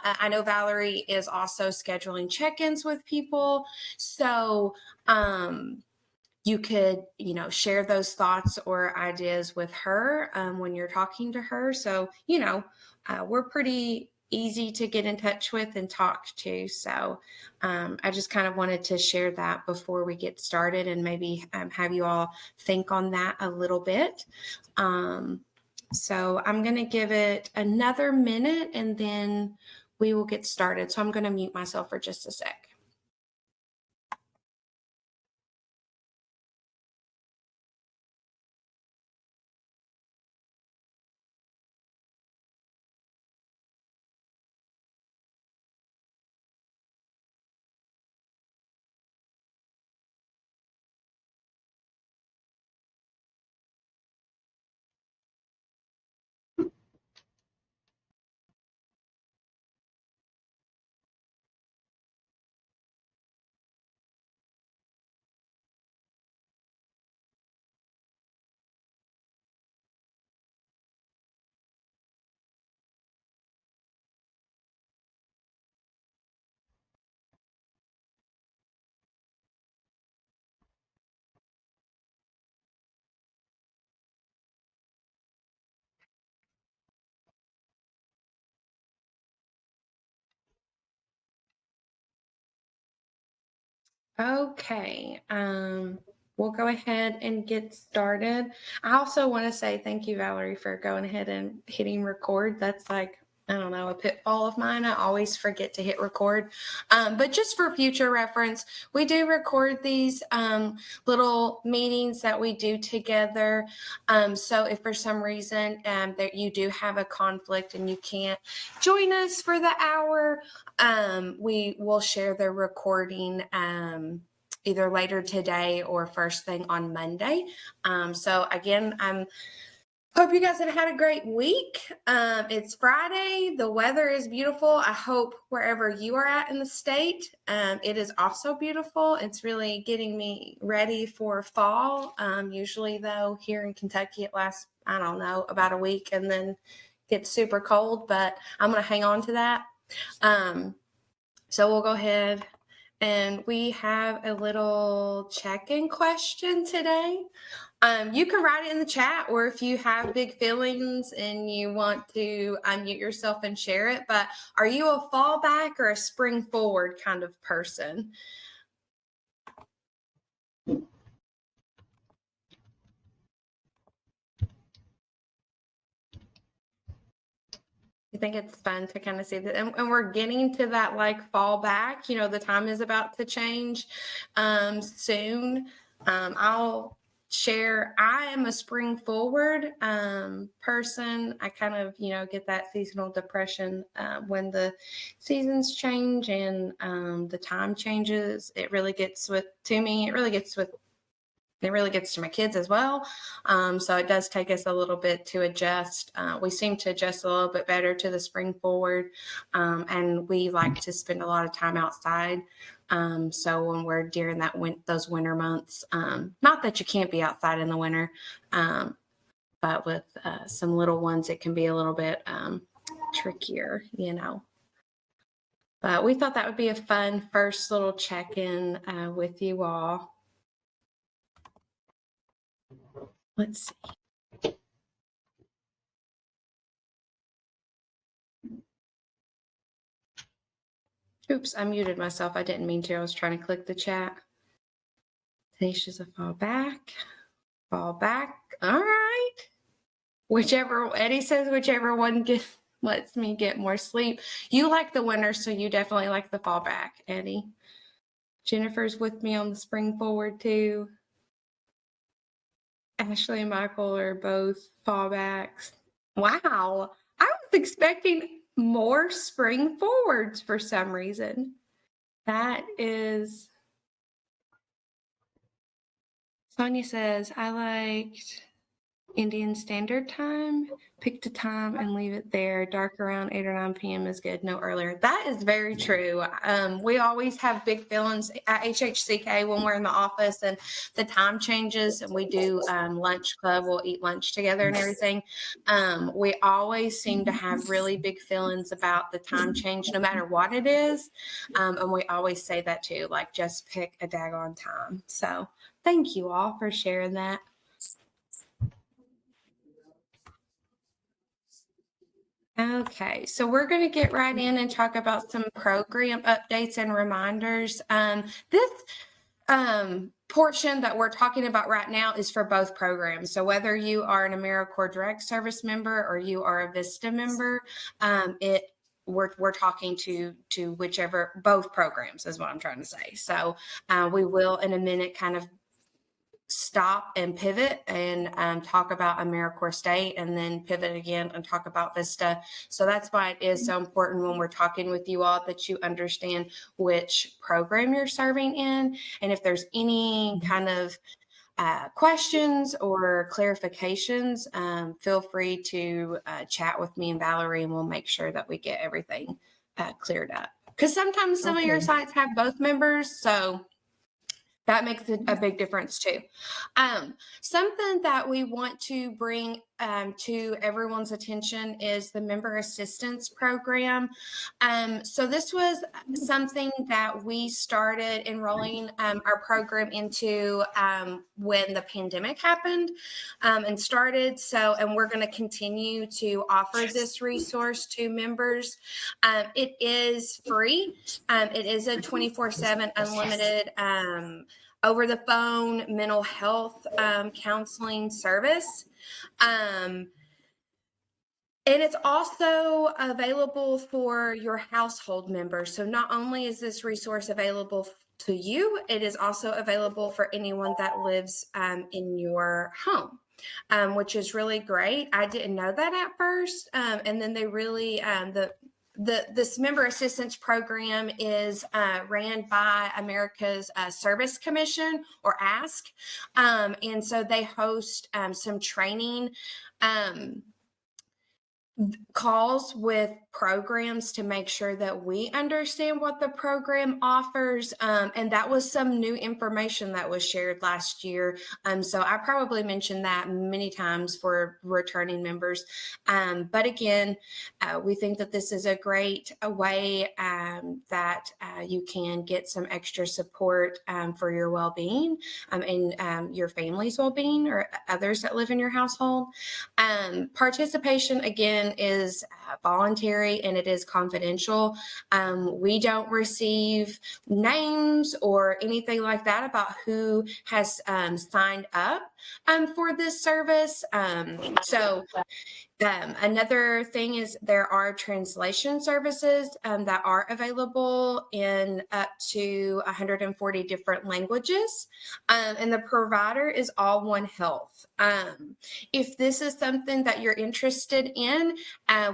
I know Valerie is also scheduling check-ins with people. So you could, share those thoughts or ideas with her when you're talking to her. So, we're pretty easy to get in touch with and talk to. So I just kind of wanted to share that before we get started and maybe have you all think on that a little bit. So I'm going to give it another minute and then we will get started. So I'm going to mute myself for just a sec. Okay, we'll go ahead and get started. I also want to say thank you, Valerie, for going ahead and hitting record. That's like, I don't know, a pitfall of mine. I always forget to hit record. But just for future reference, we do record these little meetings that we do together. So if for some reason that you do have a conflict and you can't join us for the hour, we will share the recording either later today or first thing on Monday. So again, hope you guys have had a great week. It's Friday. The weather is beautiful. I hope wherever you are at in the state, it is also beautiful. It's really getting me ready for fall. Usually though, here in Kentucky, it lasts, I don't know, about a week and then gets super cold, but I'm going to hang on to that. So we'll go ahead and we have a little check-in question today. You can write it in the chat, or if you have big feelings and you want to unmute yourself and share it, but are you a fallback or a spring forward kind of person? I think it's fun to kind of see that, and we're getting to that like fall back. The time is about to change soon. I'll share. I am a spring forward person. I kind of get that seasonal depression when the seasons change and the time changes. It really gets to me. It really gets to my kids as well. So it does take us a little bit to adjust. We seem to adjust a little bit better to the spring forward. And we like to spend a lot of time outside. So when we're during those winter months, not that you can't be outside in the winter, but with some little ones, it can be a little bit trickier, But we thought that would be a fun first little check-in with you all. Let's see. Oops, I muted myself. I didn't mean to. I was trying to click the chat. Tanisha's a fall back. Fall back. All right. Eddie says whichever one lets me get more sleep. You like the winter, so you definitely like the fall back, Eddie. Jennifer's with me on the spring forward too. Ashley and Michael are both fallbacks. Wow. I was expecting more spring forwards for some reason. That is... Sonia says, I liked Indian Standard Time. pick a time and leave it there. Dark around 8 or 9 p.m. is good. No earlier. That is very true. We always have big feelings at HHCK when we're in the office and the time changes and we do lunch club. We'll eat lunch together and everything. We always seem to have really big feelings about the time change, no matter what it is. And we always say that too, like just pick a daggone time. So thank you all for sharing that. Okay, so we're going to get right in and talk about some program updates and reminders. This portion that we're talking about right now is for both programs. So whether you are an AmeriCorps Direct Service member or you are a VISTA member, we're talking to whichever, both programs is what I'm trying to say. So we will in a minute kind of stop and pivot and talk about AmeriCorps State and then pivot again and talk about VISTA. So that's why it is so important when we're talking with you all that you understand which program you're serving in. And if there's any kind of questions or clarifications, feel free to chat with me and Valerie and we'll make sure that we get everything cleared up. Because sometimes some of your sites have both members, so that makes a big difference too. Something that we want to bring to everyone's attention is the member assistance program. So this was something that we started enrolling our program into when the pandemic happened and started. So, and we're going to continue to offer this resource to members. It is free. It is a 24/7 unlimited over the phone mental health counseling service. And it's also available for your household members. So not only is this resource available to you, it is also available for anyone that lives in your home. Which is really great. I didn't know that at first. And then they really, this member assistance program is ran by America's Service Commission, or ASC. And so they host some training calls with programs to make sure that we understand what the program offers. And that was some new information that was shared last year. So I probably mentioned that many times for returning members. But again, we think that this is a great way that you can get some extra support for your well-being and your family's well-being or others that live in your household. Participation, again, is voluntary and it is confidential. We don't receive names or anything like that about who has signed up for this service. Another thing is there are translation services that are available in up to 140 different languages, and the provider is All One Health. If this is something that you're interested in,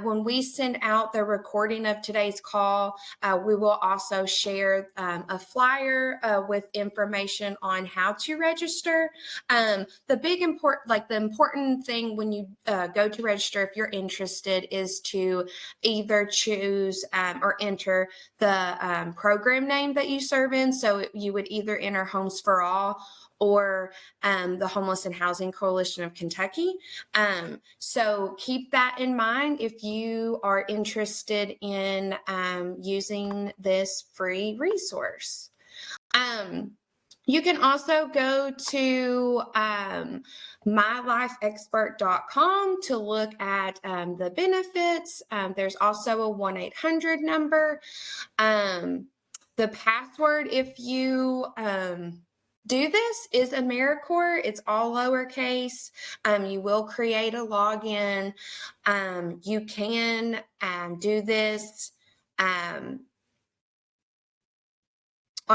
when we send out the recording of today's call, we will also share a flyer with information on how to register. The important thing when you go to register, if you're interested, is to either choose or enter the program name that you serve in. So you would either enter Homes for All or the Homeless and Housing Coalition of Kentucky. So keep that in mind if you are interested in using this free resource. You can also go to mylifeexpert.com to look at the benefits. There's also a 1-800 number. The password, if you do this, is AmeriCorps. It's all lowercase. You will create a login. You can do this on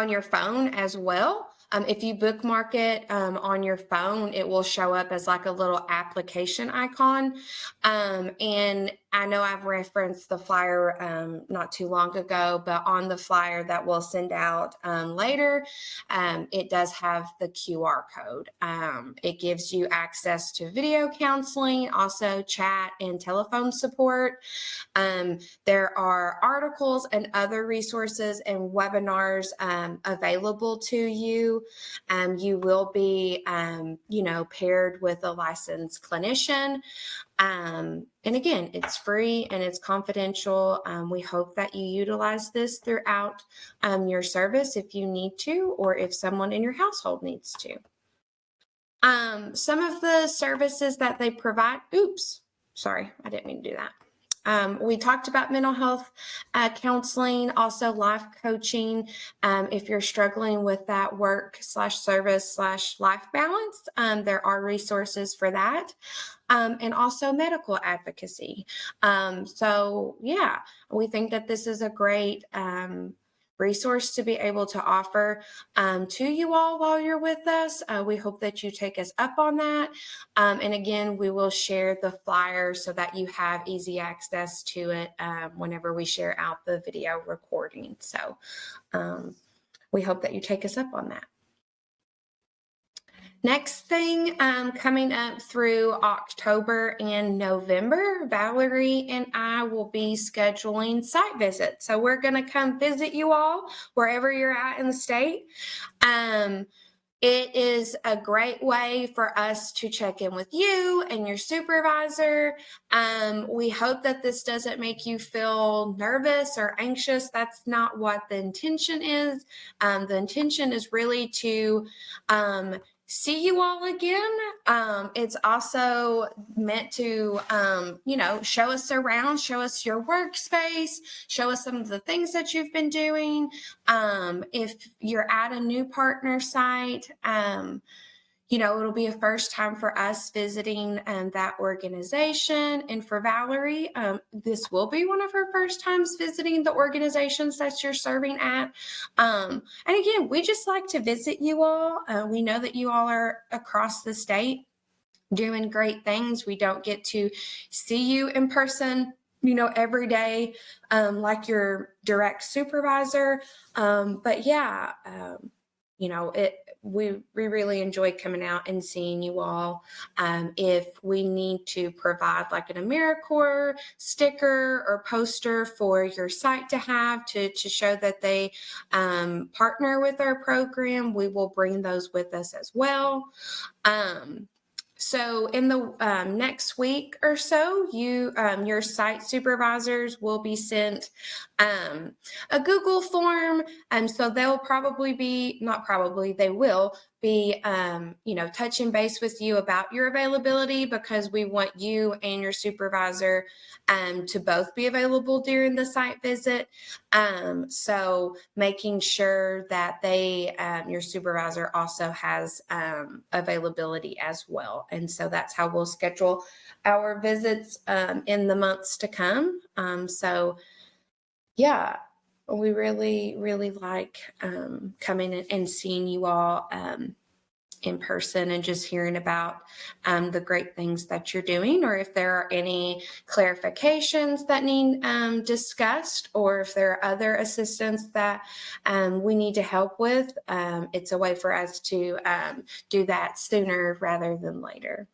your phone as well. If you bookmark it on your phone, it will show up as like a little application icon. And I know I've referenced the flyer not too long ago, but on the flyer that we'll send out later, it does have the QR code. It gives you access to video counseling, also chat and telephone support. There are articles and other resources and webinars available to you. You will be, paired with a licensed clinician. And again, it's free and it's confidential. We hope that you utilize this throughout your service if you need to, or if someone in your household needs to. Some of the services that they provide, sorry, I didn't mean to do that. We talked about mental health counseling, also life coaching. If you're struggling with that work/service/life balance, there are resources for that. And also medical advocacy. So yeah, we think that this is a great resource to be able to offer to you all while you're with us. We hope that you take us up on that. And again, we will share the flyer so that you have easy access to it whenever we share out the video recording. So we hope that you take us up on that. Next thing, coming up through October and November, Valerie and I will be scheduling site visits. So we're going to come visit you all wherever you're at in the state. It is a great way for us to check in with you and your supervisor. We hope that this doesn't make you feel nervous or anxious. That's not what the intention is. The intention is really to see you all again. It's also meant to, show us around, show us your workspace, show us some of the things that you've been doing. If you're at a new partner site, it'll be a first time for us visiting that organization. And for Valerie, this will be one of her first times visiting the organizations that you're serving at. And again, we just like to visit you all. We know that you all are across the state doing great things. We don't get to see you in person every day, like your direct supervisor. But yeah, we really enjoy coming out and seeing you all. If we need to provide like an AmeriCorps sticker or poster for your site to have to show that they partner with our program, we will bring those with us as well. So in the next week or so, your site supervisors will be sent a Google form. So they'll they will be, touching base with you about your availability, because we want you and your supervisor to both be available during the site visit. So making sure that your supervisor also has availability as well. And so that's how we'll schedule our visits in the months to come. So yeah, we really, really like coming and seeing you all in person and just hearing about the great things that you're doing, or if there are any clarifications that need discussed, or if there are other assistance that we need to help with. It's a way for us to do that sooner rather than later.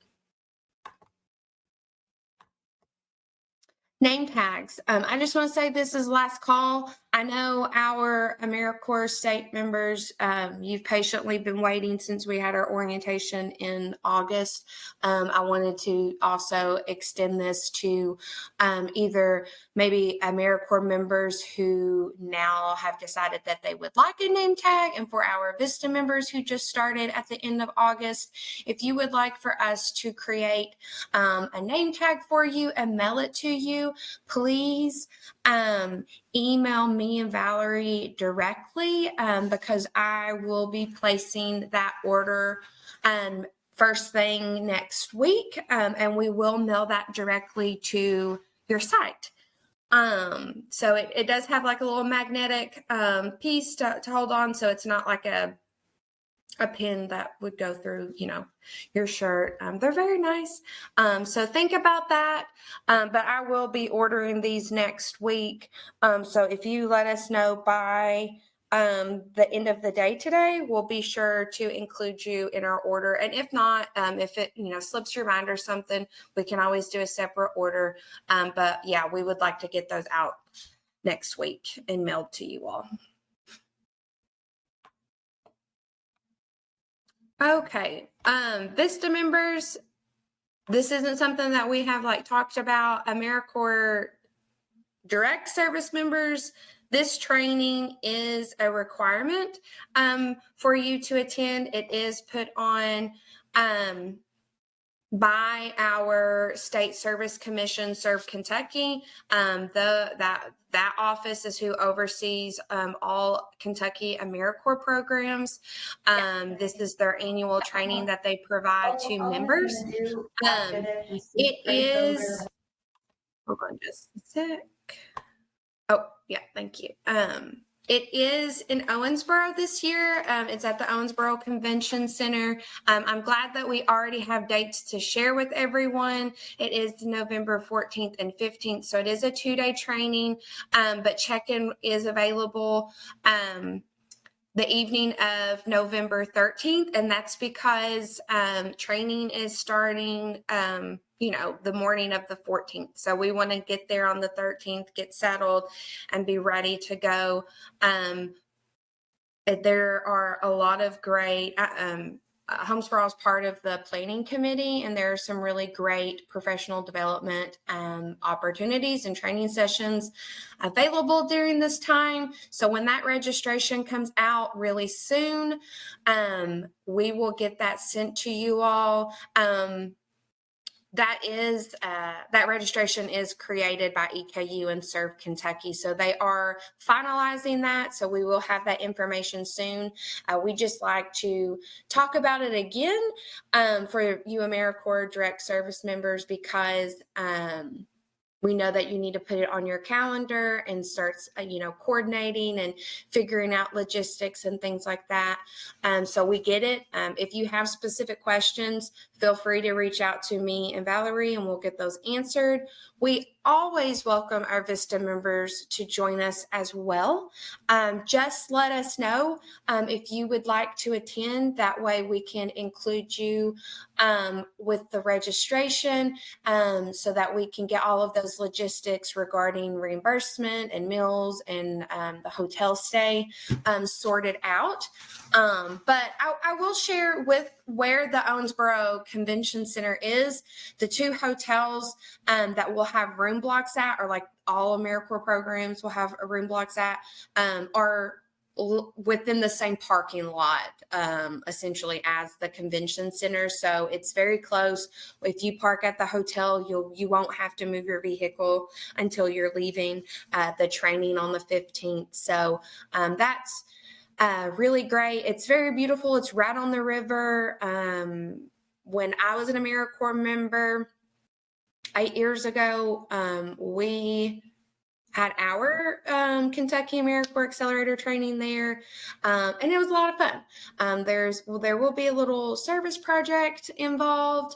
Name tags. I just want to say this is last call. I know our AmeriCorps state members, you've patiently been waiting since we had our orientation in August. I wanted to also extend this to either maybe AmeriCorps members who now have decided that they would like a name tag, and for our Vista members who just started at the end of August. If you would like for us to create a name tag for you and mail it to you, please email me and Valerie directly, because I will be placing that order first thing next week, and we will mail that directly to your site. So it does have like a little magnetic piece to hold on, so it's not like a a pin that would go through, your shirt. They're very nice. So think about that. But I will be ordering these next week. So if you let us know by the end of the day today, we'll be sure to include you in our order. And if not, if it, slips your mind or something, we can always do a separate order. But yeah, we would like to get those out next week and mailed to you all. Okay. Vista members, this isn't something that we have talked about. AmeriCorps direct service members, this training is a requirement for you to attend. It is put on by our state service commission, Serve Kentucky. That office is who oversees all Kentucky AmeriCorps programs. This is their annual training that they provide to members. It is, hold on just a sec. Oh, yeah, thank you. It is in Owensboro this year. It's at the Owensboro Convention Center. I'm glad that we already have dates to share with everyone. It is November 14th and 15th, so it is a 2-day training, but check-in is available the evening of November 13th, and that's because training is starting the morning of the 14th. So we want to get there on the 13th, get settled, and be ready to go. There are a lot of great, Homes for All is part of the planning committee, and there are some really great professional development opportunities and training sessions available during this time. So when that registration comes out really soon, we will get that sent to you all. That registration is created by EKU and Serve Kentucky. So they are finalizing that. So we will have that information soon. We just like to talk about it again for you AmeriCorps direct service members, because we know that you need to put it on your calendar and start, coordinating and figuring out logistics and things like that. So we get it. If you have specific questions, feel free to reach out to me and Valerie, and we'll get those answered. We always welcome our Vista members to join us as well. Just let us know if you would like to attend. That way we can include you with the registration so that we can get all of those logistics regarding reimbursement and meals and the hotel stay sorted out. But I will share with where the Owensboro Convention Center is. The 2 hotels that will have room blocks at, or all AmeriCorps programs will have room blocks at, are within the same parking lot, essentially, as the convention center. So it's very close. If you park at the hotel, you won't have to move your vehicle until you're leaving the training on the 15th. So that's really great. It's very beautiful. It's right on the river. When I was an AmeriCorps member 8 years ago, we had our Kentucky AmeriCorps Accelerator training there, and it was a lot of fun. There will be a little service project involved.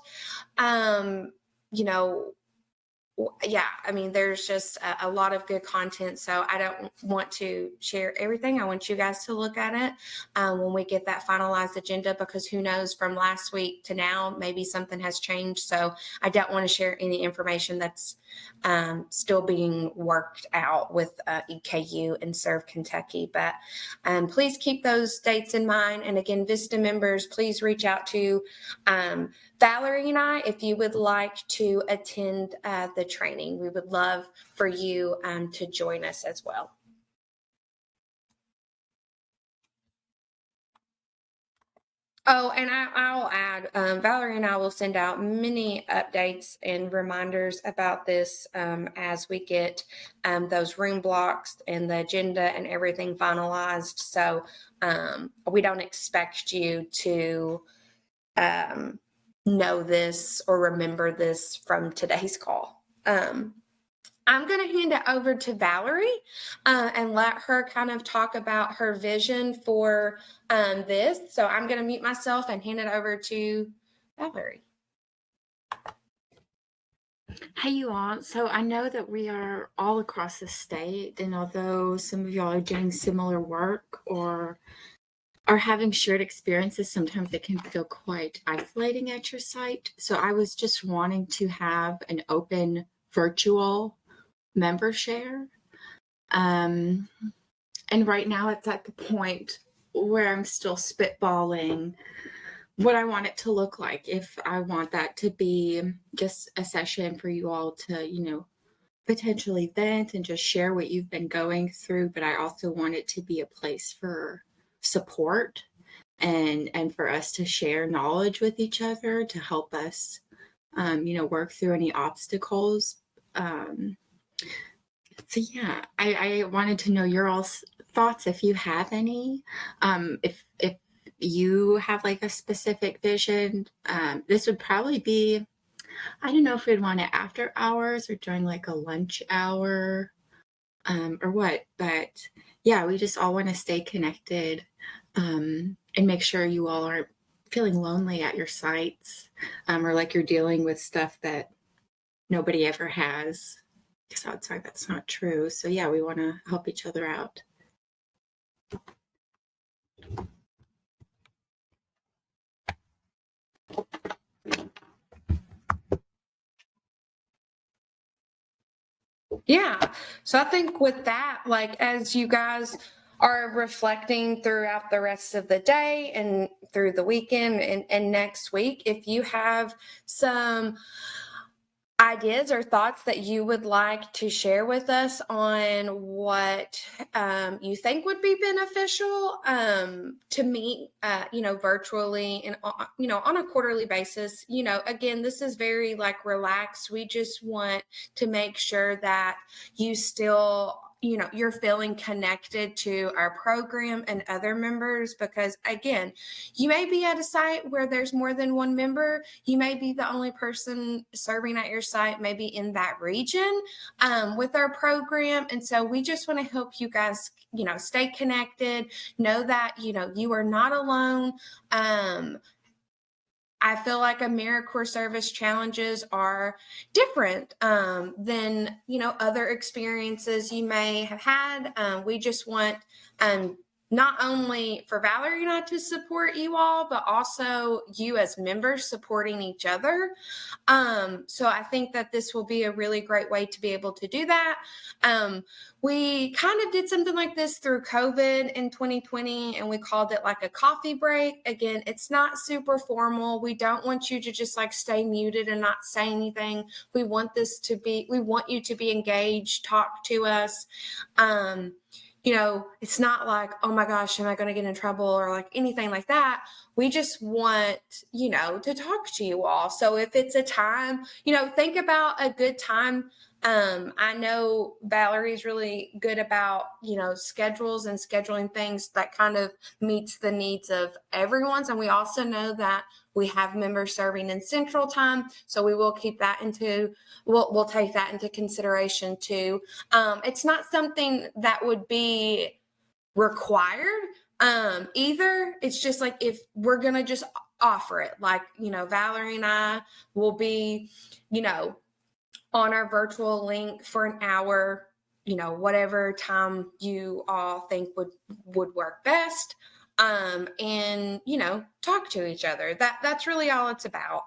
There's just a lot of good content. So I don't want to share everything. I want you guys to look at it when we get that finalized agenda, because who knows, from last week to now, maybe something has changed. So I don't want to share any information that's still being worked out with EKU and Serve Kentucky. But please keep those dates in mind. And again, Vista members, please reach out to Valerie and I if you would like to attend the training. We would love for you to join us as well. Oh, and I'll add, Valerie and I will send out many updates and reminders about this as we get those room blocks and the agenda and everything finalized. So we don't expect you to know this or remember this from today's call. I'm going to hand it over to Valerie and let her kind of talk about her vision for this. So I'm going to mute myself and hand it over to Valerie. Hey, you all. So I know that we are all across the state, and although some of y'all are doing similar work or are having shared experiences, sometimes it can feel quite isolating at your site. So I was just wanting to have an open virtual member share. And right now it's at the point where I'm still spitballing what I want it to look like. If I want that to be just a session for you all to, potentially vent and just share what you've been going through, but I also want it to be a place for support and for us to share knowledge with each other to help us, work through any obstacles. So yeah, I wanted to know your all's thoughts if you have any. If you have like a specific vision, this would probably be, I don't know if we'd want it after hours or during like a lunch hour, or what, but yeah, we just all want to stay connected, and make sure you all aren't feeling lonely at your sites, or like you're dealing with stuff that nobody ever has. Because outside that's not true. So yeah, we want to help each other out. Yeah. So I think with that, like as you guys are reflecting throughout the rest of the day and through the weekend and next week, if you have some ideas or thoughts that you would like to share with us on what you think would be beneficial to meet, virtually and, on a quarterly basis. Again, this is very like relaxed. We just want to make sure that you still you're feeling connected to our program and other members, because again, you may be at a site where there's more than one member. You may be the only person serving at your site, maybe in that region, with our program. And so we just want to help you guys, stay connected, know that, you are not alone. I feel like AmeriCorps service challenges are different than, other experiences you may have had. We just want not only for Valerie and I to support you all, but also you as members supporting each other. So I think that this will be a really great way to be able to do that. We kind of did something like this through COVID in 2020, and we called it like a coffee break. Again, it's not super formal. We don't want you to just like stay muted and not say anything. We want you to be engaged, talk to us. It's not like, oh my gosh, am I going to get in trouble or like anything like that. We just want, to talk to you all. So if it's a time, think about a good time. I know Valerie's really good about, schedules and scheduling things that kind of meets the needs of everyone's. And we also know that we have members serving in Central Time. So we will keep that we'll take that into consideration too. It's not something that would be required either. It's just like, if we're going to just offer it, like, Valerie and I will be, on our virtual link for an hour, whatever time you all think would work best. And talk to each other. That's really all it's about,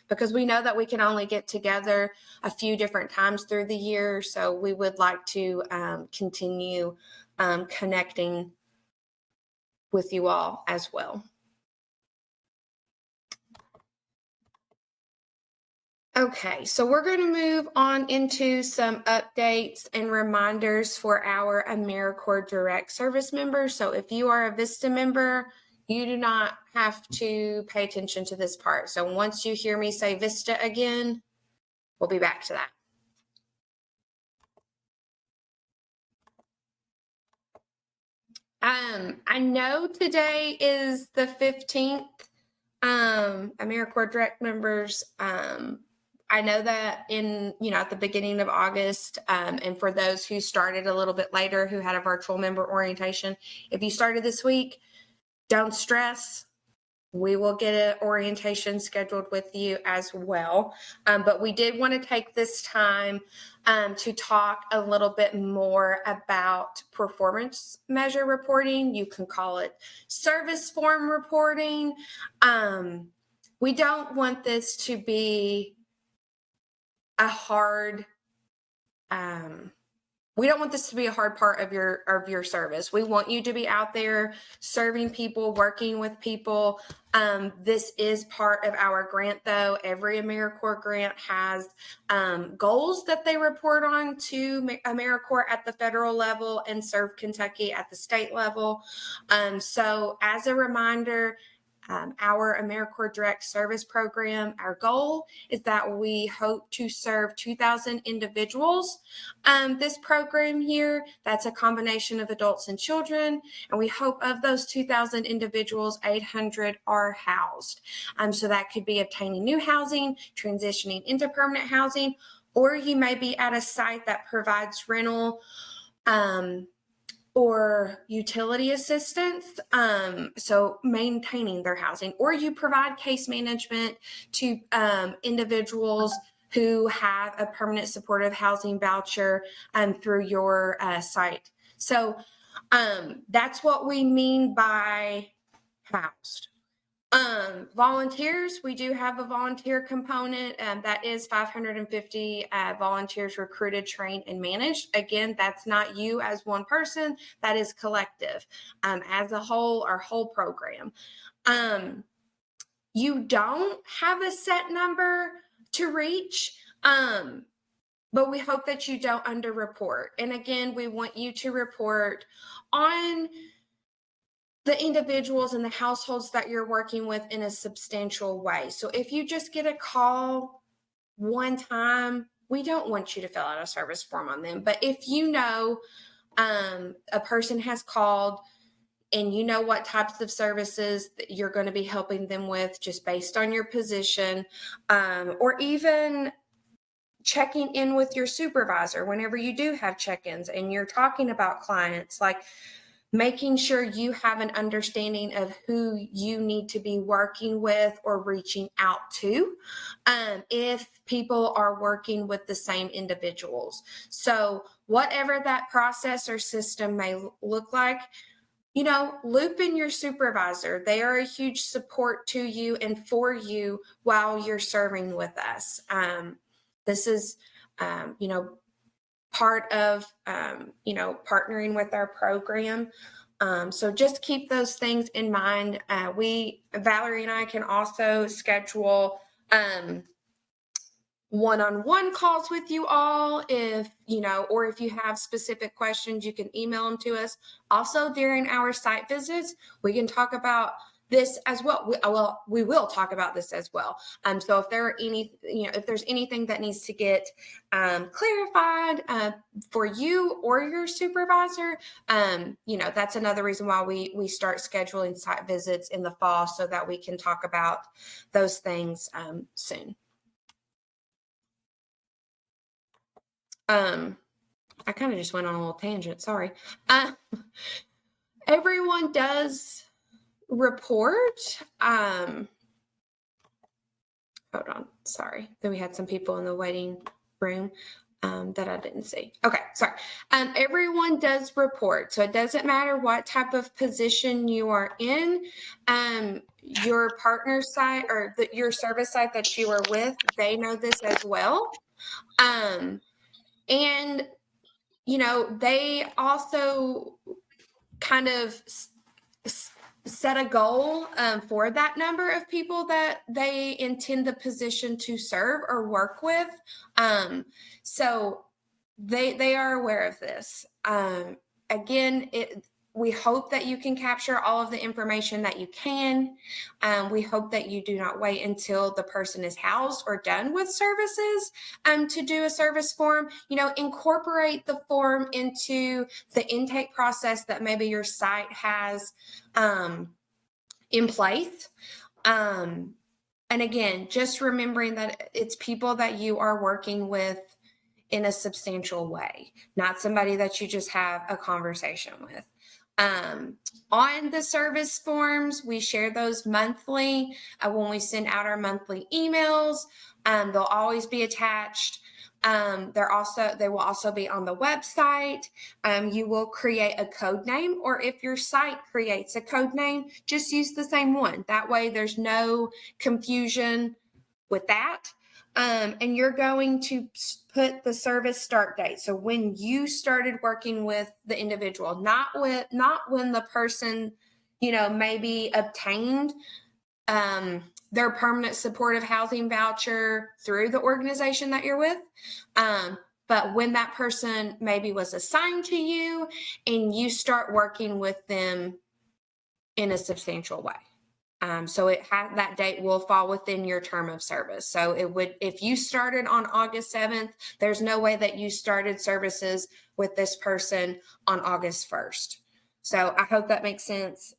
because we know that we can only get together a few different times through the year, so we would like to continue connecting with you all as well. Okay, so we're going to move on into some updates and reminders for our AmeriCorps Direct Service members. So if you are a VISTA member, you do not have to pay attention to this part. So once you hear me say VISTA again, we'll be back to that. I know today is the 15th. AmeriCorps Direct members I know that at the beginning of August, and for those who started a little bit later, who had a virtual member orientation, if you started this week, don't stress. We will get an orientation scheduled with you as well. But we did want to take this time to talk a little bit more about performance measure reporting. You can call it service form reporting. We don't want this to be a hard we don't want this to be a hard part of your service. We want you to be out there serving people, working with people. This is part of our grant, though. Every AmeriCorps grant has goals that they report on to AmeriCorps at the federal level and Serve Kentucky at the state level. So as a reminder, our AmeriCorps Direct Service Program, our goal is that we hope to serve 2,000 individuals. This program here, that's a combination of adults and children, and we hope of those 2,000 individuals, 800 are housed. So that could be obtaining new housing, transitioning into permanent housing, or you may be at a site that provides rental, or utility assistance, so maintaining their housing, or you provide case management to individuals who have a permanent supportive housing voucher through your site. So that's what we mean by housed. Volunteers, we do have a volunteer component that is 550 volunteers recruited, trained, and managed. Again, that's not you as one person, that is collective. As a whole, our whole program. You don't have a set number to reach, but we hope that you don't underreport. And again, we want you to report on the individuals and the households that you're working with in a substantial way. So if you just get a call one time, we don't want you to fill out a service form on them. But if you know a person has called and you know what types of services that you're going to be helping them with just based on your position, or even checking in with your supervisor whenever you do have check-ins and you're talking about clients, like making sure you have an understanding of who you need to be working with or reaching out to if people are working with the same individuals. So whatever that process or system may look like, loop in your supervisor. They are a huge support to you and for you while you're serving with us. This is, part of, partnering with our program. So just keep those things in mind. Valerie and I can also schedule one-on-one calls with you all or if you have specific questions, you can email them to us. Also, during our site visits, we can talk about this as well. We will talk about this as well. So if there's anything that needs to get clarified for you or your supervisor, that's another reason why we start scheduling site visits in the fall so that we can talk about those things soon. I kind of just went on a little tangent. Sorry. Everyone does report. Hold on. Sorry. Then we had some people in the waiting room that I didn't see. Okay. Sorry. Everyone does report. So it doesn't matter what type of position you are in. Your partner site or your service site that you are with, they know this as well. And they also kind of set a goal for that number of people that they intend the position to serve or work with. So they are aware of this. Again, we hope that you can capture all of the information that you can. We hope that you do not wait until the person is housed or done with services to do a service form. Incorporate the form into the intake process that maybe your site has in place. And again, just remembering that it's people that you are working with in a substantial way, not somebody that you just have a conversation with. On the service forms, we share those monthly when we send out our monthly emails. They'll always be attached. They will also be on the website. You will create a code name, or if your site creates a code name, just use the same one. That way there's no confusion with that. And you're going to put the service start date. So when you started working with the individual, not when the person, maybe obtained their permanent supportive housing voucher through the organization that you're with. But when that person maybe was assigned to you and you start working with them in a substantial way. So that date will fall within your term of service. So if you started on August 7th, there's no way that you started services with this person on August 1st. So I hope that makes sense.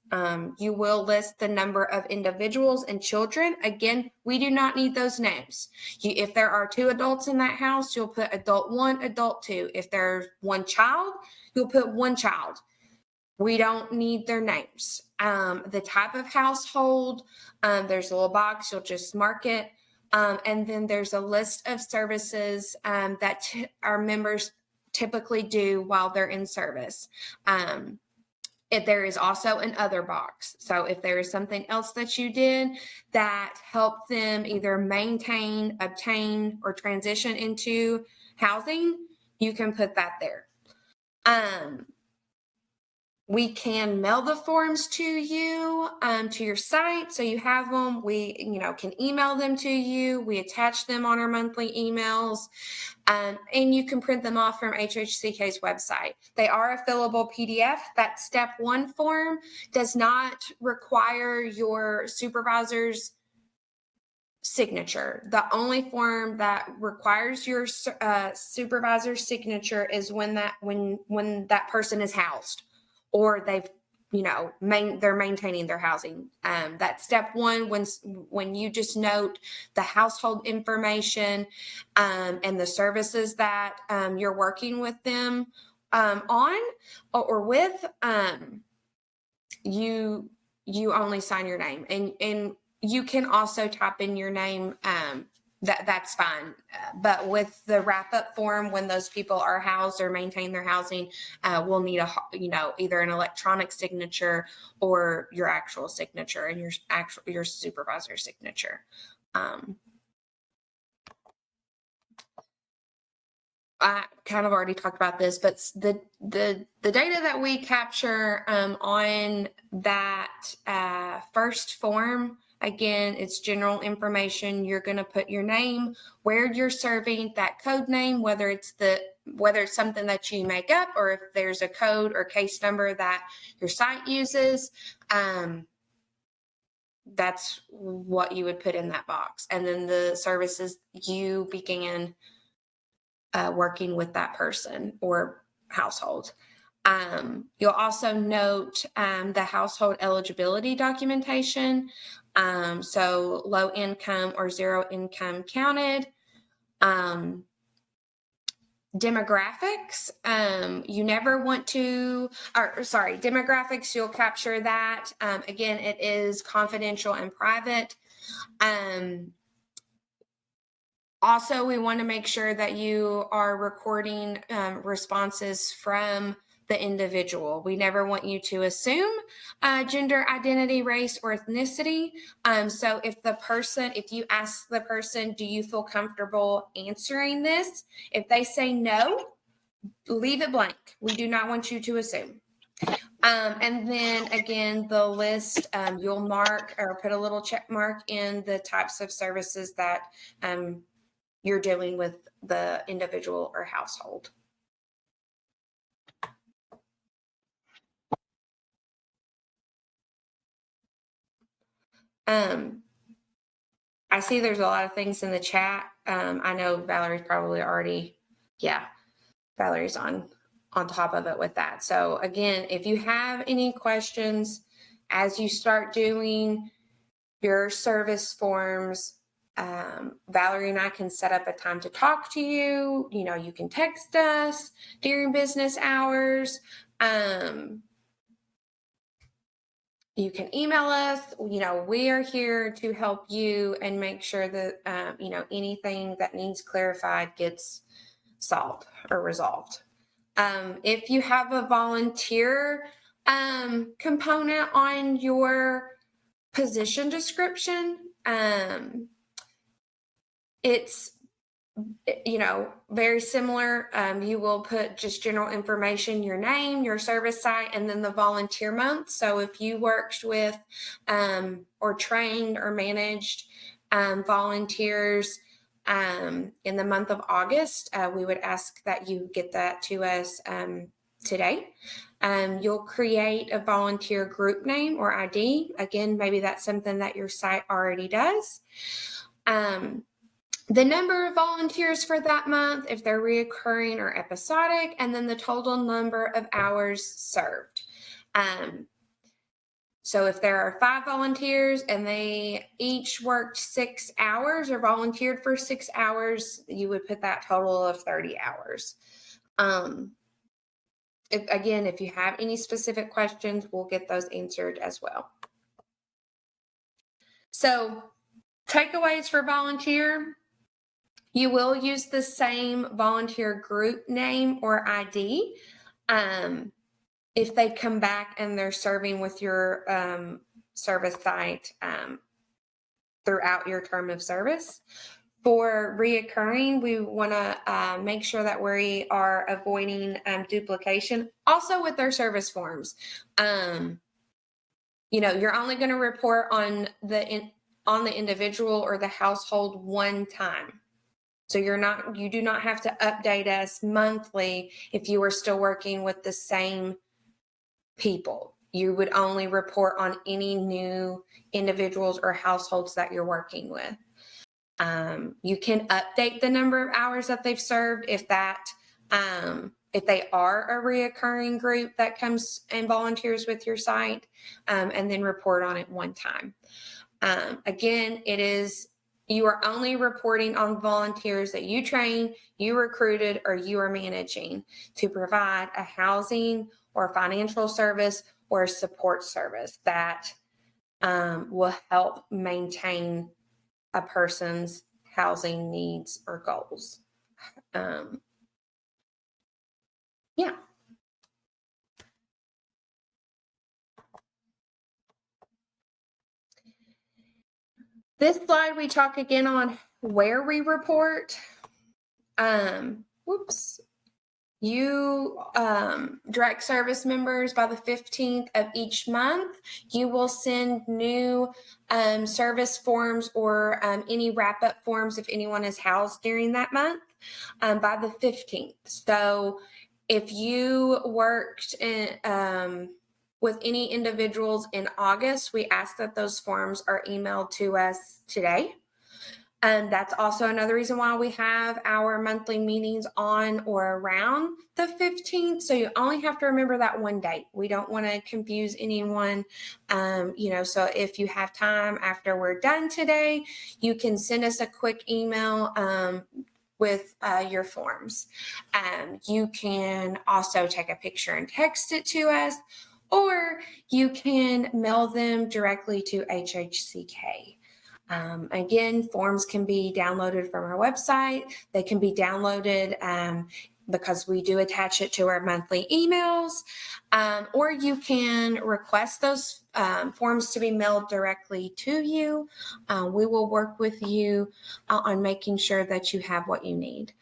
You will list the number of individuals and children. Again, we do not need those names. If there are 2 adults in that house, you'll put adult 1, adult 2. If there's 1 child, you'll put 1 child. We don't need their names. The type of household, there's a little box, you'll just mark it. And then there's a list of services that our members typically do while they're in service. There is also an other box. So if there is something else that you did that helped them either maintain, obtain, or transition into housing, you can put that there. We can mail the forms to you, to your site, so you have them. We, can email them to you. We attach them on our monthly emails, and you can print them off from HHCK's website. They are a fillable PDF. That step 1 form does not require your supervisor's signature. The only form that requires your supervisor's signature is when that person is housed, or they've, they're maintaining their housing. That step 1, when you just note the household information and the services that you're working with them on or with, you only sign your name, and you can also type in your name. That's fine. But with the wrap-up form, when those people are housed or maintain their housing, we'll need either an electronic signature or your actual signature and your supervisor's signature. I kind of already talked about this, but the data that we capture on that first form, again, it's general information. You're going to put your name, where you're serving, that code name, whether it's something that you make up, or if there's a code or case number that your site uses. That's what you would put in that box. And then the services you began working with that person or household. You'll also note the household eligibility documentation. So low income or 0 income counted. Demographics, you never want to, demographics, you'll capture that. Again, it is confidential and private. Also, we want to make sure that you are recording responses from the individual. We never want you to assume gender identity, race, or ethnicity. So if you ask the person, do you feel comfortable answering this? If they say no, leave it blank. We do not want you to assume. And then again, the list, you'll mark or put a little check mark in the types of services that you're dealing with the individual or household. I see there's a lot of things in the chat. I know Valerie's probably already, Valerie's on top of it with that. So again, if you have any questions as you start doing your service forms. Valerie and I can set up a time to talk to you. You know, you can text us during business hours. You can email us. You know, we are here to help you and make sure that, you know, anything that needs clarified gets solved or resolved. If you have a volunteer component on your position description, it's, you know, very similar. You will put just general information, your name, your service site, and then the volunteer month. So if you worked with or trained or managed volunteers in the month of August, we would ask that you get that to us today. You'll create a volunteer group name or ID. Again, maybe that's something that your site already does. The number of volunteers for that month, if they're reoccurring or episodic, and then the total number of hours served. So if there are 5 volunteers and they each worked 6 hours or volunteered for 6 hours, you would put that total of 30 hours. If you have any specific questions, we'll get those answered as well. So takeaways for volunteer. You will use the same volunteer group name or ID if they come back and they're serving with your service site throughout your term of service. For reoccurring, we want to make sure that we are avoiding duplication. Also with their service forms, you know, you're only going to report on the individual or the household one time. So you do not have to update us monthly if you are still working with the same people. You would only report on any new individuals or households that you're working with. You can update the number of hours that they've served if they are a reoccurring group that comes and volunteers with your site, and then report on it one time. Again, you are only reporting on volunteers that you train, you recruited, or you are managing to provide a housing or financial service or a support service that will help maintain a person's housing needs or goals. Yeah. This slide, we talk again on where we report. You direct service members by the 15th of each month, you will send new service forms or any wrap-up forms if anyone is housed during that month by the 15th. So if you worked with any individuals in August, we ask that those forms are emailed to us today. That's also another reason why we have our monthly meetings on or around the 15th. So you only have to remember that one date. We don't want to confuse anyone. So if you have time after we're done today, you can send us a quick email with your forms. You can also take a picture and text it to us, or you can mail them directly to HHCK. Again, forms can be downloaded from our website. They can be downloaded because we do attach it to our monthly emails, or you can request those forms to be mailed directly to you. We will work with you on making sure that you have what you need.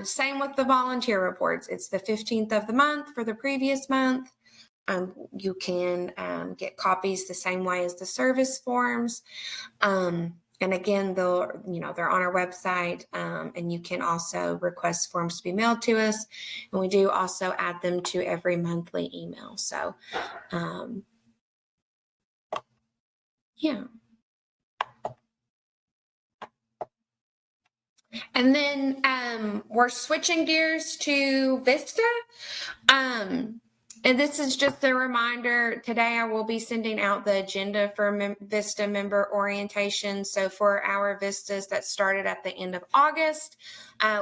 Same with the volunteer reports. It's the 15th of the month for the previous month. You can get copies the same way as the service forms. And again, they're on our website, and you can also request forms to be mailed to us. And we do also add them to every monthly email. So, yeah. And then we're switching gears to Vista. And this is just a reminder, today I will be sending out the agenda for Vista member orientation. So for our Vistas that started at the end of August,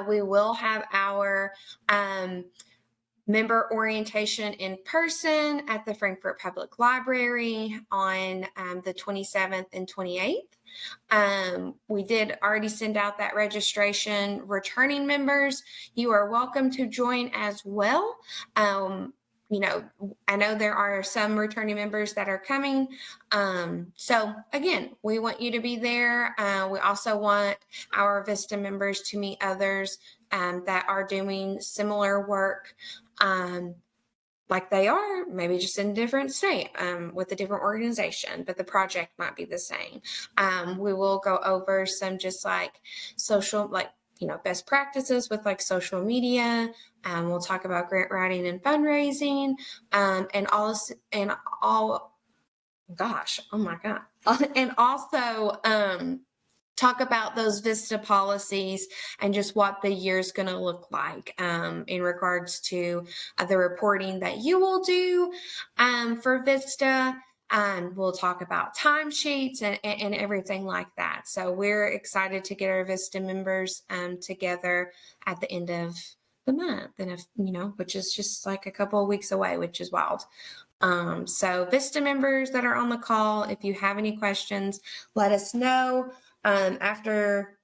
we will have our member orientation in person at the Frankfort Public Library on the 27th and 28th. We did already send out that registration. Returning members, you are welcome to join as well. You know, I know there are some returning members that are coming. So again, we want you to be there. We also want our Vista members to meet others that are doing similar work like they are, maybe just in a different state with a different organization, but the project might be the same. We will go over some just like social, like, you know, best practices with like social media. We'll talk about grant writing and fundraising, and also talk about those Vista policies and just what the year's going to look like in regards to the reporting that you will do for Vista. We'll talk about timesheets and everything like that. So we're excited to get our Vista members together at the end of the month, and if you know, which is just like a couple of weeks away, which is wild. So Vista members that are on the call, if you have any questions, let us know after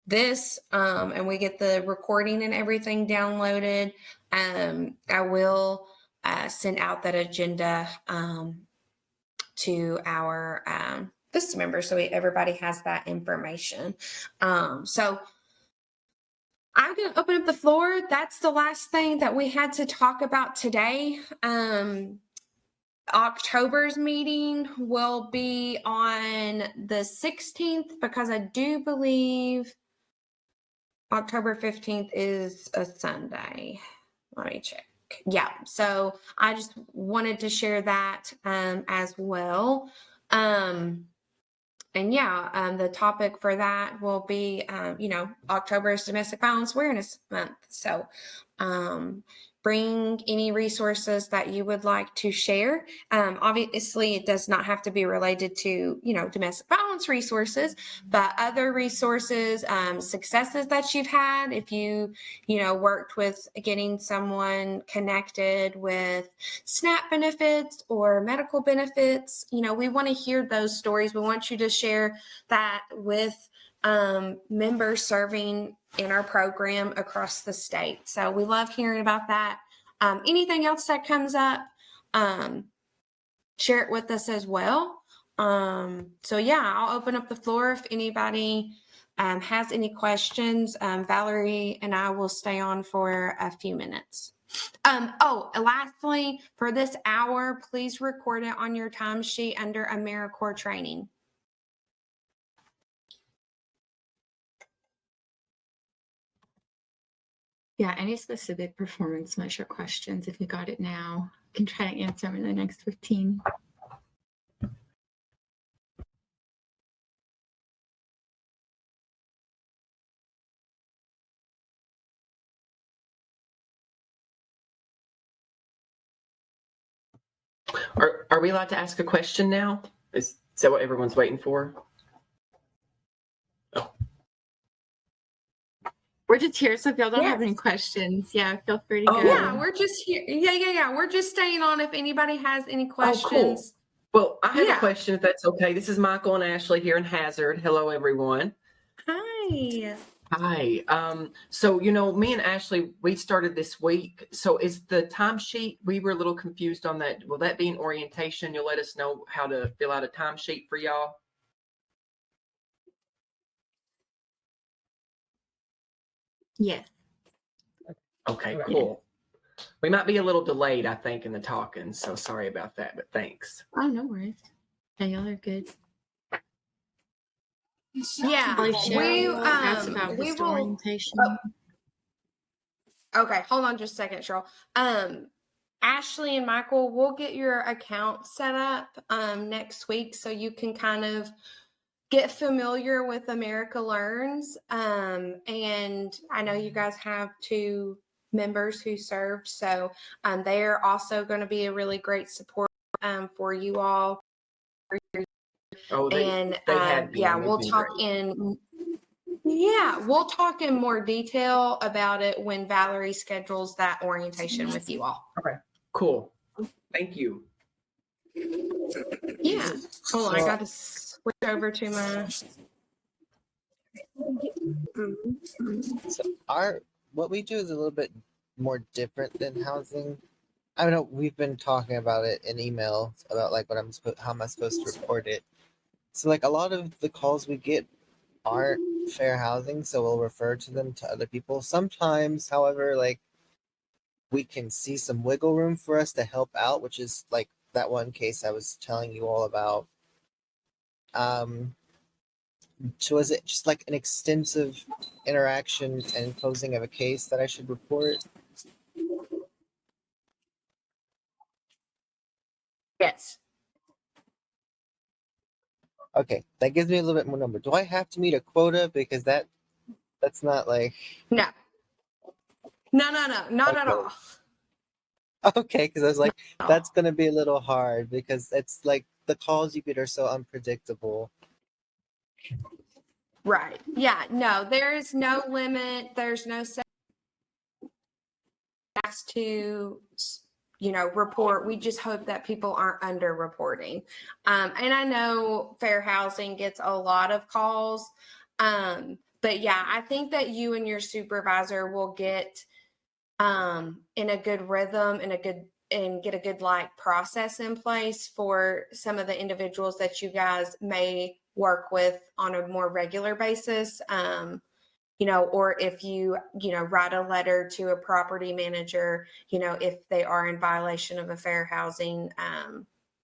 this, and we get the recording and everything downloaded. I will send out that agenda to our Vista members, so everybody has that information. So I'm going to open up the floor. That's the last thing that we had to talk about today. October's meeting will be on the 16th because I do believe October 15th is a Sunday. Let me check. Yeah, so I just wanted to share that as well. And yeah, the topic for that will be, you know, October is Domestic Violence Awareness Month. So bring any resources that you would like to share. Obviously, it does not have to be related to, you know, domestic violence resources, but other resources, successes that you've had. If you know, worked with getting someone connected with SNAP benefits or medical benefits, you know, we want to hear those stories. We want you to share that with members serving in our program across the state. So we love hearing about that. Anything else that comes up, share it with us as well. So yeah, I'll open up the floor if anybody has any questions. Valerie and I will stay on for a few minutes. Lastly, for this hour, please record it on your timesheet under AmeriCorps training. Yeah, any specific performance measure questions, if you got it now, I can try to answer them in the next 15. Are we allowed to ask a question now? Is that what everyone's waiting for? Oh. We're just here, so if y'all don't have any questions, yeah, feel free to go. Yeah, we're just here. Yeah. We're just staying on if anybody has any questions. Cool. Well, I have a question, if that's okay. This is Michael and Ashley here in Hazard. Hello, everyone. Hi. Hi. So, you know, me and Ashley, we started this week. So is the timesheet, we were a little confused on that. Will that be an orientation? You'll let us know how to fill out a timesheet for y'all? Yes. Okay, cool. We might be a little delayed, I think, in the talking. So sorry about that, but thanks. Oh, no worries. Yeah, y'all are good. Yeah, we will. Orientation. Okay, hold on just a second, Cheryl. Ashley and Michael, we'll get your account set up next week so you can kind of get familiar with America Learns. And I know you guys have to members who served. So they are also going to be a really great support for you all. Oh, And they have been. yeah, They've we'll been talk great. we'll talk in more detail about it when Valerie schedules that orientation with you all. Okay, cool. Thank you. Yeah. Hold on, I got to switch over to my. So what we do is a little bit more different than housing. I don't know. We've been talking about it in email about like how am I supposed to report it. So like a lot of the calls we get aren't fair housing, so we'll refer to them to other people. Sometimes, however, like we can see some wiggle room for us to help out, which is like that one case I was telling you all about. So is it just like an extensive interaction and closing of a case that I should report? Yes. Okay, that gives me a little bit more number. Do I have to meet a quota? Because that's not like No. No, not at Okay. all. okay, because I was like, No. that's gonna be a little hard because it's like the calls you get are so unpredictable. Right. Yeah. No, there is no limit. There's no set to, report. We just hope that people aren't under-reporting. And I know fair housing gets a lot of calls. But yeah, I think that you and your supervisor will get in a good rhythm and get a good like process in place for some of the individuals that you guys may work with on a more regular basis. Or if you write a letter to a property manager, if they are in violation of a fair housing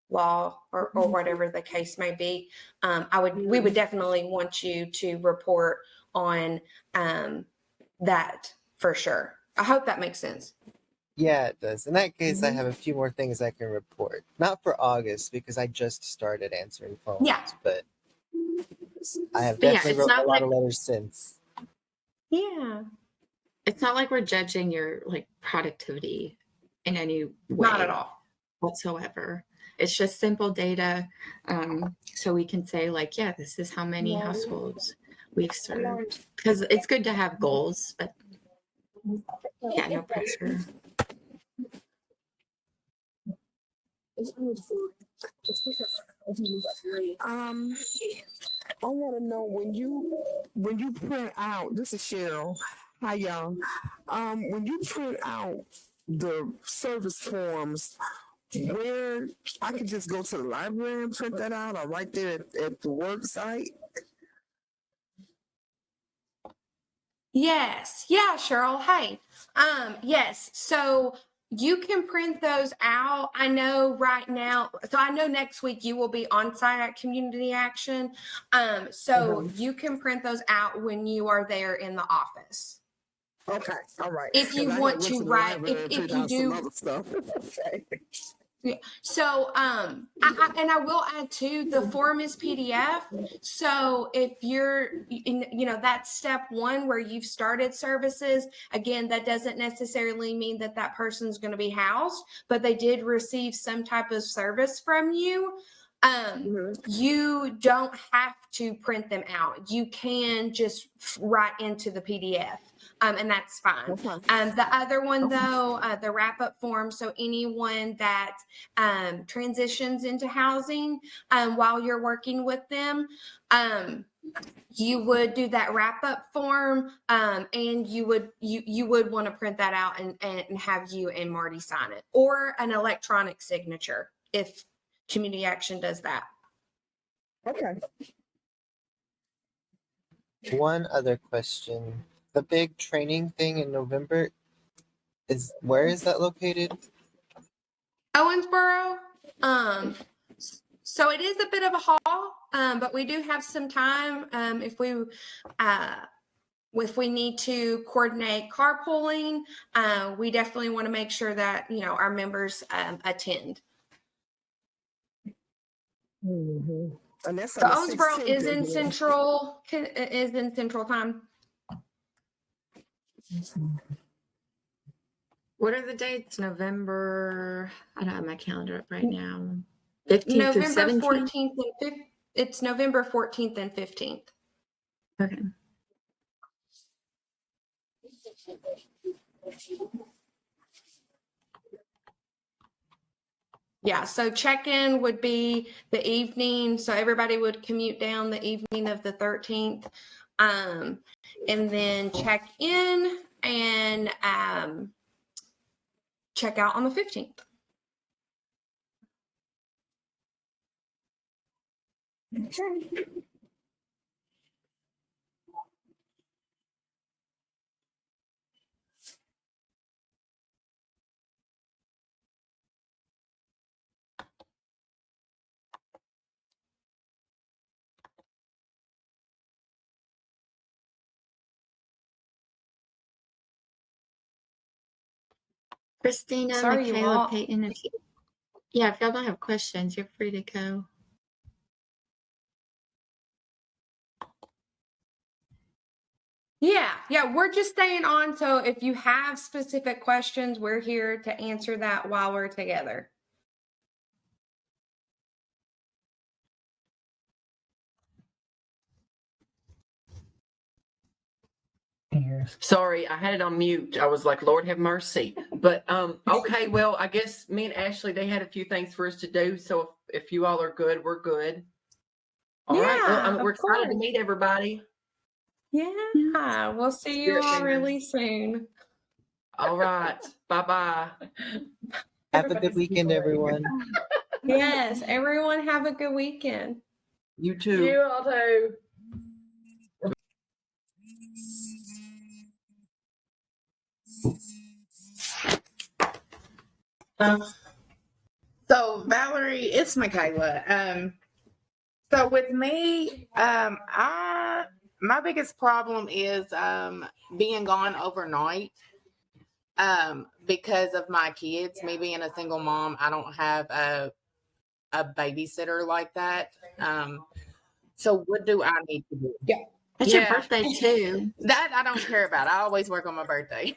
law or whatever the case may be, we would definitely want you to report on that for sure. I hope that makes sense. Yeah, it does. In that case, I have a few more things I can report. Not for August because I just started answering phones. Yeah. But I have But yeah, definitely it's wrote not a lot like of letters since. Yeah. it's not like we're judging your like productivity in any way Not at all. whatsoever. It's just simple data. So we can say like, yeah, this is how many households we've served. Because it's good to have goals, but yeah, no pressure. I want to know when you print out. This is Cheryl. Hi y'all. When you print out the service forms, where I can just go to the library and print that out, or right there at the work site. Yes. Yeah, Cheryl. Hey. Yes. So you can print those out. I know right now. So I know next week you will be on site at Community Action. So you can print those out when you are there in the office. Okay. All right. If you 'Cause I want had went to the write, library and if print you out some do. other stuff. Okay. Yeah. So, and I will add too, the form is PDF. So if that's step one where you've started services. Again, that doesn't necessarily mean that person's going to be housed, but they did receive some type of service from you. You don't have to print them out. You can just write into the PDF. And that's fine. Okay. The other one, though, the wrap-up form. So anyone that transitions into housing while you're working with them, you would do that wrap-up form, and you would want to print that out and have you and Marty sign it, or an electronic signature if Community Action does that. Okay. One other question. The big training thing in November where is that located? Owensboro. So it is a bit of a haul, but we do have some time if we need to coordinate carpooling. We definitely want to make sure that our members attend. Mm-hmm. And that's So on the Owensboro 16th, is in isn't it? central time. What are the dates? November. I don't have my calendar up right now. 15th through November 17th. 14th and 15th. It's November 14th and 15th. Okay. Yeah, so check-in would be the evening, so everybody would commute down the evening of the 13th. And then check in and check out on the 15th. Christina, Sorry, you Michaela, all. Peyton, if y'all don't have questions, you're free to go. Yeah, we're just staying on. So if you have specific questions, we're here to answer that while we're together. Sorry, I had it on mute. I was like, Lord have mercy. But okay, well, I guess me and Ashley, they had a few things for us to do. So if you all are good, we're good. All right. Well, Yeah, we're of excited to course. meet everybody. Yeah, we'll see you Spirit all fingers. really soon. All right. Bye-bye. Have a good weekend, everyone. Yes, everyone have a good weekend. You too. all too. So Valerie, it's Michaela. So with me, my biggest problem is being gone overnight. Because of my kids, me being a single mom, I don't have a babysitter like that. So what do I need to do? That's your Yeah. birthday too. That I don't care about. I always work on my birthday.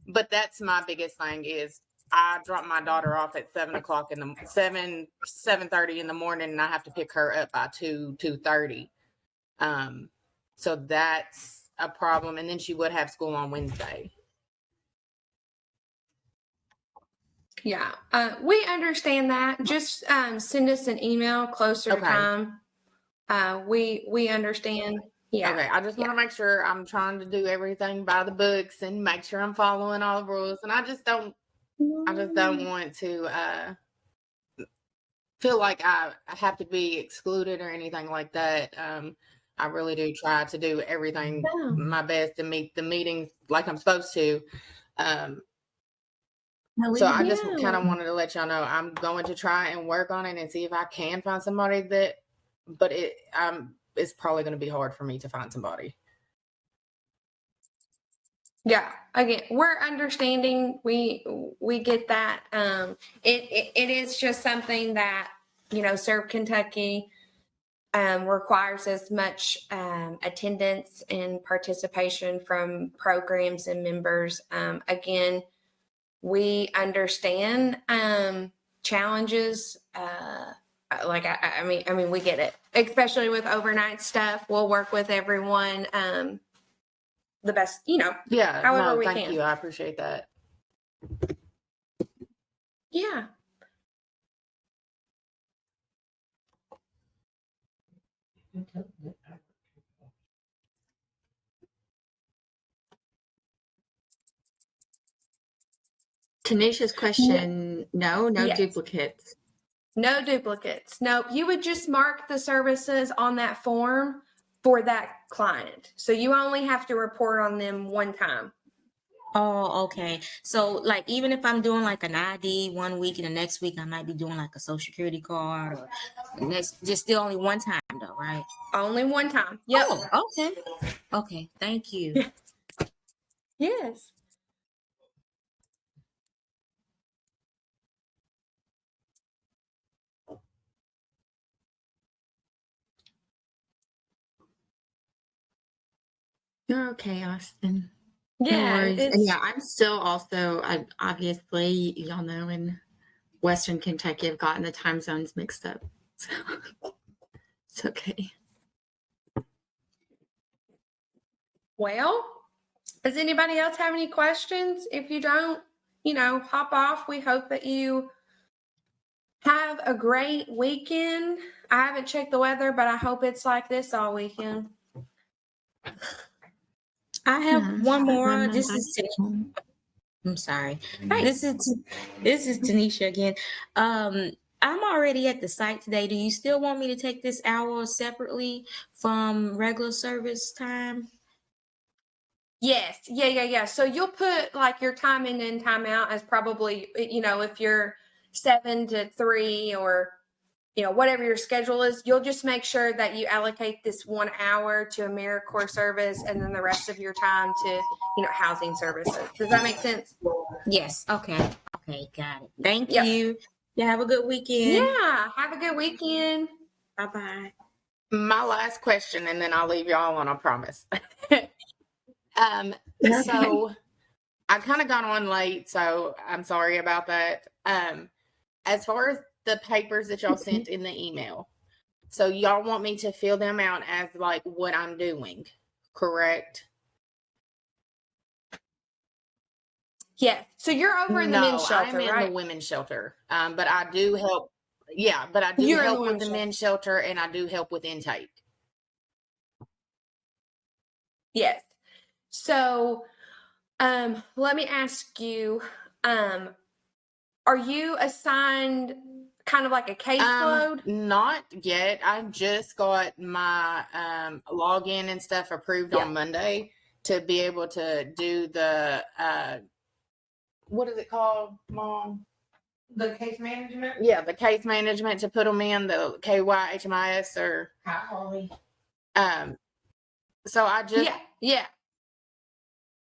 But that's my biggest thing is I drop my daughter off at 7:00 in the 7:30 in the morning, and I have to pick her up by 2:30. So that's a problem. And then she would have school on Wednesday. Yeah, we understand that. Just send us an email closer to Okay. time. We understand. Yeah. Okay. I just want to make sure I'm trying to do everything by the books and make sure I'm following all the rules. And I just don't want to feel like I have to be excluded or anything like that. I really do try to do everything Yeah. my best to meet the meetings like I'm supposed to. So I just Yeah. kind of wanted to let y'all know I'm going to try and work on it and see if I can find somebody that, but it's probably going to be hard for me to find somebody. Yeah, again, we're understanding. We get that. It is just something that Serve Kentucky requires as much attendance and participation from programs and members. Again, we understand challenges. Like I mean, we get it, especially with overnight stuff. We'll work with everyone. The best, Yeah. however No, we thank can. you. I appreciate that. Yeah. Tanisha's question, no Yes. duplicates. No duplicates. Nope. You would just mark the services on that form for that client. So you only have to report on them one time. Oh, okay. So like even if I'm doing like an ID one week and the next week I might be doing like a social security card or next just still only one time though, right? Only one time. Yep. Oh, okay. Okay, thank you. Yes. You're okay, Austin. No Yeah, worries. And it's yeah, I'm still also, I obviously, y'all know, in Western Kentucky, I've gotten the time zones mixed up. So it's okay. well. Does anybody else have any questions? If you don't, hop off. We hope that you have a great weekend. I haven't checked the weather, but I hope it's like this all weekend. I have Yeah, one more. run This back is home. I'm sorry. Hey. This is Tanisha again. I'm already at the site today. Do you still want me to take this hour separately from regular service time? Yes. Yeah. So you'll put like your time in and time out as probably, if you're 7 to 3 or, whatever your schedule is, you'll just make sure that you allocate this 1 hour to AmeriCorps service and then the rest of your time to, housing services. Does that make sense? Yes. Okay. Okay. Got it. Thank Yep. you. You have a good weekend. Yeah. Have a good weekend. Bye bye. My last question, and then I'll leave y'all alone, I promise. Okay. So I kind of got on late, so I'm sorry about that. As far as the papers that y'all sent in the email, so y'all want me to fill them out as like what I'm doing, correct? Yes. So you're over in the men's shelter, I'm in right? the women's shelter. But I do help. Yeah, but I do You're in help the with women's the men's shelter, and I do help with intake. Yes. So, let me ask you, are you assigned kind of like a caseload? Not yet. I just got my login and stuff approved Yeah. on Monday to be able to do the what is it called, Mom? The case management? Yeah, the case management to put them in the KY HMIS or Hi, Holly. so I just Yeah.